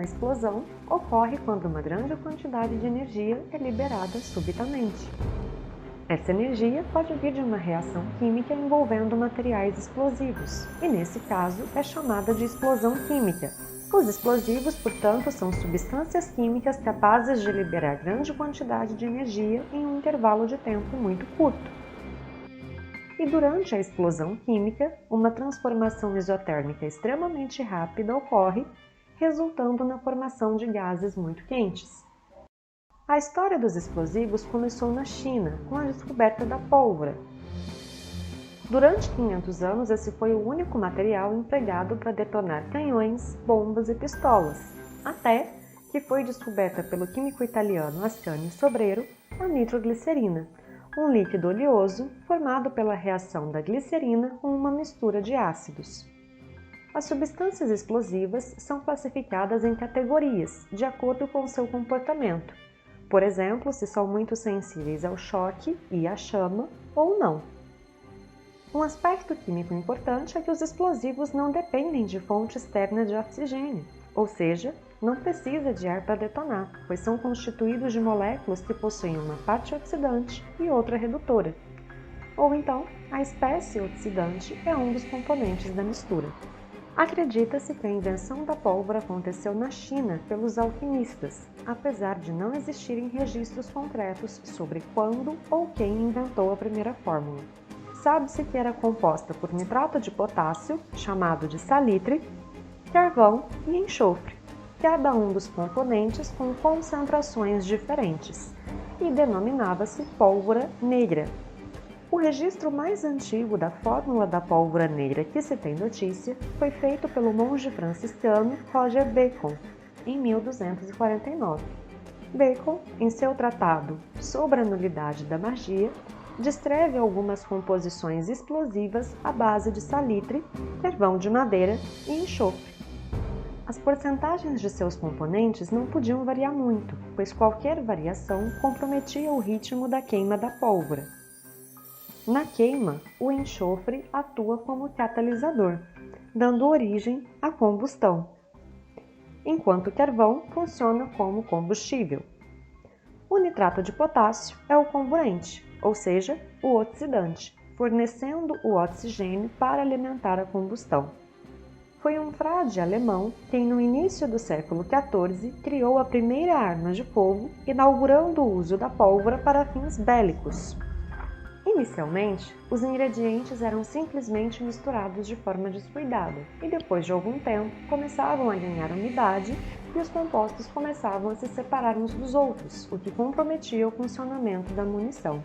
uma explosão ocorre quando uma grande quantidade de energia é liberada subitamente. Essa energia pode vir de uma reação química envolvendo materiais explosivos, e nesse caso é chamada de explosão química. Os explosivos, portanto, são substâncias químicas capazes de liberar grande quantidade de energia em um intervalo de tempo muito curto. E durante a explosão química, uma transformação isotérmica extremamente rápida ocorre, resultando na formação de gases muito quentes. A história dos explosivos começou na China, com a descoberta da pólvora. Durante 500 anos, esse foi o único material empregado para detonar canhões, bombas e pistolas, até que foi descoberta pelo químico italiano Ascanio Sobrero a nitroglicerina, um líquido oleoso formado pela reação da glicerina com uma mistura de ácidos. As substâncias explosivas são classificadas em categorias, de acordo com seu comportamento. Por exemplo, se são muito sensíveis ao choque e à chama ou não. Um aspecto químico importante é que os explosivos não dependem de fonte externa de oxigênio, ou seja, não precisa de ar para detonar, pois são constituídos de moléculas que possuem uma parte oxidante e outra redutora. Ou então, a espécie oxidante é um dos componentes da mistura. Acredita-se que a invenção da pólvora aconteceu na China pelos alquimistas, apesar de não existirem registros concretos sobre quando ou quem inventou a primeira fórmula. Sabe-se que era composta por nitrato de potássio, chamado de salitre, carvão e enxofre, cada um dos componentes com concentrações diferentes, e denominava-se pólvora negra. O registro mais antigo da fórmula da pólvora negra que se tem notícia foi feito pelo monge franciscano Roger Bacon, em 1249. Bacon, em seu tratado Sobre a Nulidade da Magia, descreve algumas composições explosivas à base de salitre, carvão de madeira e enxofre. As porcentagens de seus componentes não podiam variar muito, pois qualquer variação comprometia o ritmo da queima da pólvora. Na queima, o enxofre atua como catalisador, dando origem à combustão, enquanto o carvão funciona como combustível. O nitrato de potássio é o comburente, ou seja, o oxidante, fornecendo o oxigênio para alimentar a combustão. Foi um frade alemão quem, no início do século XIV, criou a primeira arma de fogo, inaugurando o uso da pólvora para fins bélicos. Inicialmente, os ingredientes eram simplesmente misturados de forma descuidada e depois de algum tempo começavam a ganhar umidade e os compostos começavam a se separar uns dos outros, o que comprometia o funcionamento da munição.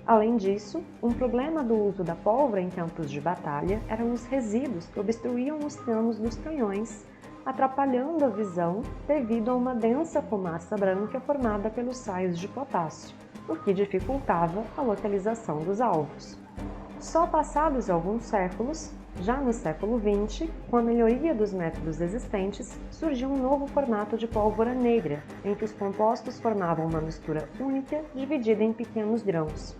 Além disso, um problema do uso da pólvora em campos de batalha eram os resíduos que obstruíam os canos dos canhões, atrapalhando a visão devido a uma densa fumaça branca formada pelos sais de potássio, o que dificultava a localização dos alvos. Só passados alguns séculos, já no século XX, com a melhoria dos métodos existentes, surgiu um novo formato de pólvora negra, em que os compostos formavam uma mistura única dividida em pequenos grãos.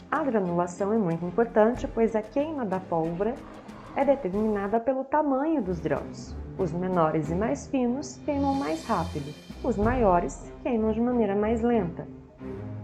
A granulação é muito importante, pois a queima da pólvora é determinada pelo tamanho dos grãos. Os menores e mais finos queimam mais rápido, os maiores queimam de maneira mais lenta.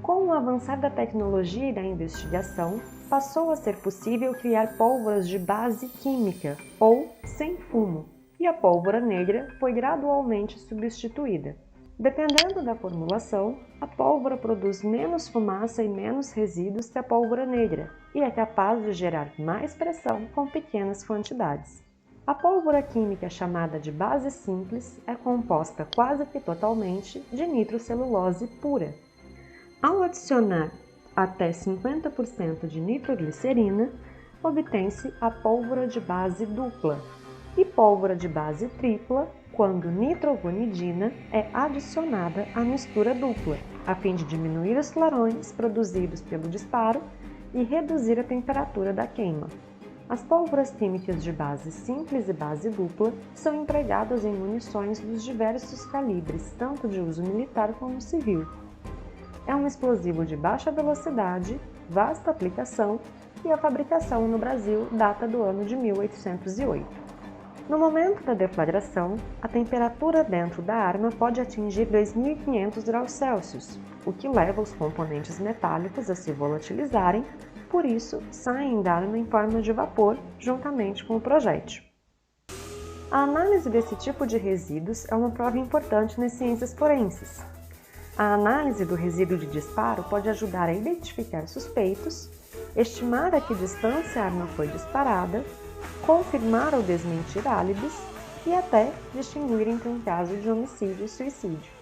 Com o avançar da tecnologia e da investigação, passou a ser possível criar pólvoras de base química, ou sem fumo, e a pólvora negra foi gradualmente substituída. Dependendo da formulação, a pólvora produz menos fumaça e menos resíduos que a pólvora negra, e é capaz de gerar mais pressão com pequenas quantidades. A pólvora química chamada de base simples é composta quase que totalmente de nitrocelulose pura. Ao adicionar até 50% de nitroglicerina, obtém-se a pólvora de base dupla, e pólvora de base tripla quando nitrogonidina é adicionada à mistura dupla, a fim de diminuir os clarões produzidos pelo disparo e reduzir a temperatura da queima. As pólvoras químicas de base simples e base dupla são empregadas em munições dos diversos calibres, tanto de uso militar como civil. É um explosivo de baixa velocidade, vasta aplicação e a fabricação no Brasil data do ano de 1808. No momento da deflagração, a temperatura dentro da arma pode atingir 2.500 graus Celsius, o que leva os componentes metálicos a se volatilizarem, por isso saem da arma em forma de vapor juntamente com o projétil. A análise desse tipo de resíduos é uma prova importante nas ciências forenses. A análise do resíduo de disparo pode ajudar a identificar suspeitos, estimar a que distância a arma foi disparada, confirmar ou desmentir álibis e até distinguir entre um caso de homicídio e suicídio.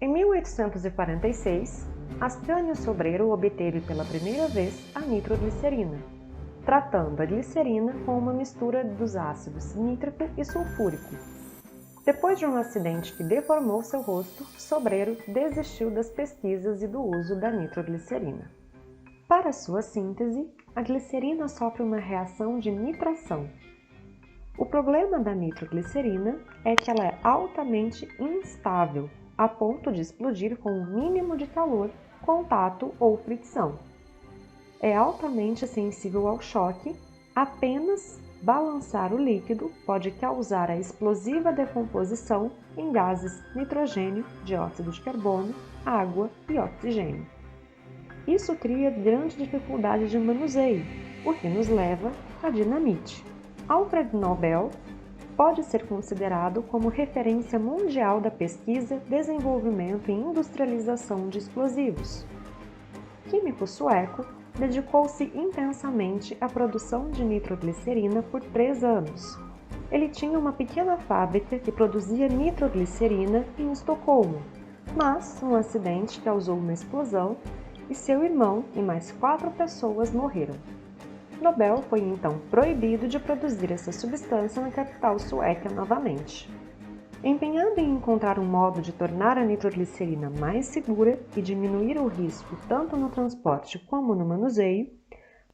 Em 1846, Ascanio Sobreiro obteve pela primeira vez a nitroglicerina, tratando a glicerina com uma mistura dos ácidos nítrico e sulfúrico. Depois de um acidente que deformou seu rosto, Sobreiro desistiu das pesquisas e do uso da nitroglicerina. Para sua síntese, a glicerina sofre uma reação de nitração. O problema da nitroglicerina é que ela é altamente instável, a ponto de explodir com o mínimo de calor, contato ou fricção. É altamente sensível ao choque, apenas balançar o líquido pode causar a explosiva decomposição em gases nitrogênio, dióxido de carbono, água e oxigênio. Isso cria grande dificuldade de manuseio, o que nos leva à dinamite. Alfred Nobel pode ser considerado como referência mundial da pesquisa, desenvolvimento e industrialização de explosivos. Químico sueco, dedicou-se intensamente à produção de nitroglicerina por 3 anos. Ele tinha uma pequena fábrica que produzia nitroglicerina em Estocolmo, mas um acidente causou uma explosão e seu irmão e mais 4 pessoas morreram. Nobel foi então proibido de produzir essa substância na capital sueca novamente. Empenhado em encontrar um modo de tornar a nitroglicerina mais segura e diminuir o risco tanto no transporte como no manuseio,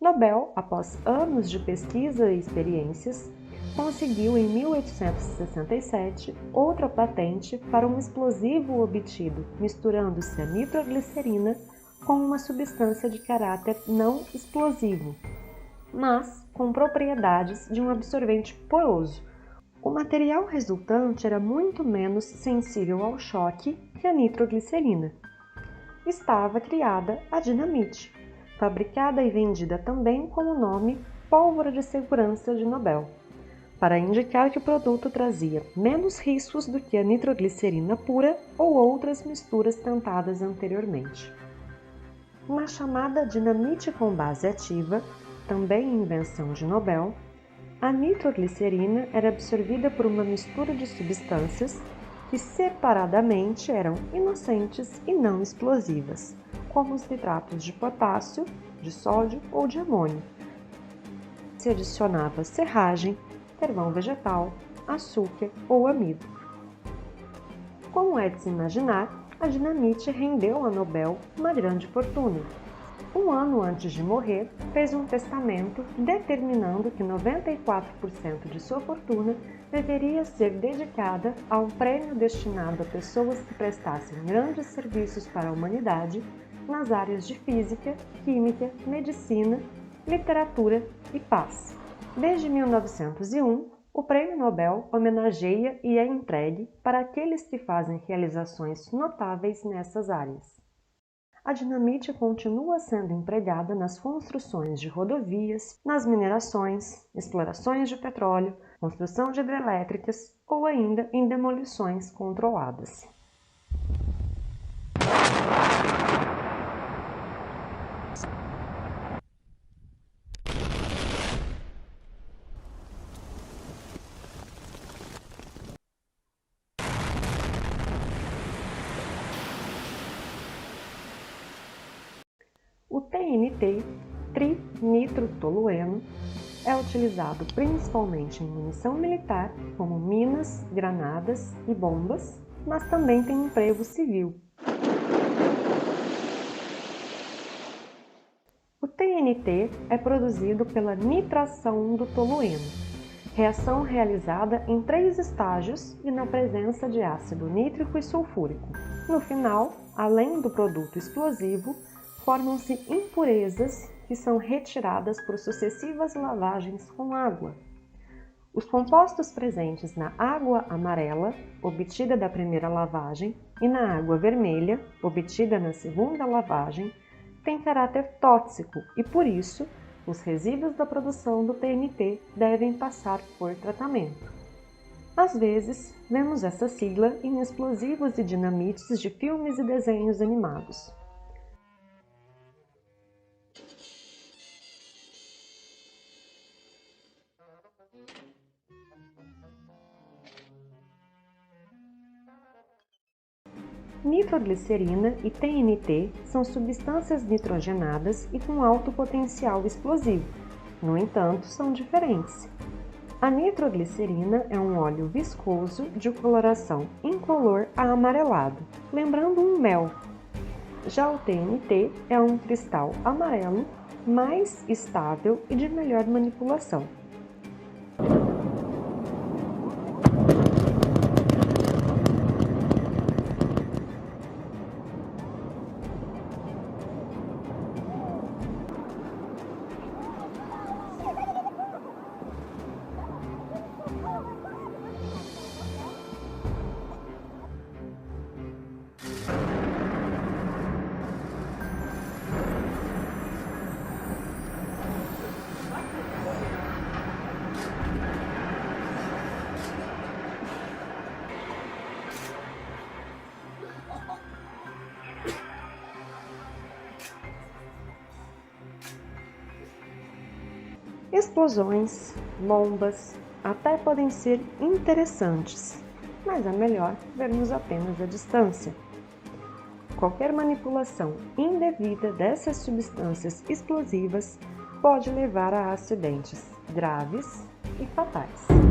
Nobel, após anos de pesquisa e experiências, conseguiu em 1867 outra patente para um explosivo obtido misturando-se a nitroglicerina com uma substância de caráter não explosivo, mas com propriedades de um absorvente poroso. O material resultante era muito menos sensível ao choque que a nitroglicerina. Estava criada a dinamite, fabricada e vendida também com o nome pólvora de segurança de Nobel, para indicar que o produto trazia menos riscos do que a nitroglicerina pura ou outras misturas tentadas anteriormente. Uma chamada dinamite com base ativa, também invenção de Nobel, a nitroglicerina era absorvida por uma mistura de substâncias que separadamente eram inocentes e não explosivas, como os nitratos de potássio, de sódio ou de amônio. Se adicionava serragem, carvão vegetal, açúcar ou amido. Como é de se imaginar, a dinamite rendeu a Nobel uma grande fortuna. Um ano antes de morrer, fez um testamento determinando que 94% de sua fortuna deveria ser dedicada a um prêmio destinado a pessoas que prestassem grandes serviços para a humanidade nas áreas de física, química, medicina, literatura e paz. Desde 1901, o Prêmio Nobel homenageia e é entregue para aqueles que fazem realizações notáveis nessas áreas. A dinamite continua sendo empregada nas construções de rodovias, nas minerações, explorações de petróleo, construção de hidrelétricas ou ainda em demolições controladas. O TNT, trinitrotolueno, é utilizado principalmente em munição militar, como minas, granadas e bombas, mas também tem emprego civil. O TNT é produzido pela nitração do tolueno. Reação realizada em 3 estágios e na presença de ácido nítrico e sulfúrico. No final, além do produto explosivo, formam-se impurezas que são retiradas por sucessivas lavagens com água. Os compostos presentes na água amarela, obtida da primeira lavagem, e na água vermelha, obtida na segunda lavagem, têm caráter tóxico e, por isso, os resíduos da produção do TNT devem passar por tratamento. Às vezes, vemos essa sigla em explosivos e dinamites de filmes e desenhos animados. Nitroglicerina e TNT são substâncias nitrogenadas e com alto potencial explosivo. No entanto, são diferentes. A nitroglicerina é um óleo viscoso de coloração incolor a amarelado, lembrando um mel. Já o TNT é um cristal amarelo mais estável e de melhor manipulação. Explosões, bombas, até podem ser interessantes, mas é melhor vermos apenas a distância. Qualquer manipulação indevida dessas substâncias explosivas pode levar a acidentes graves e fatais.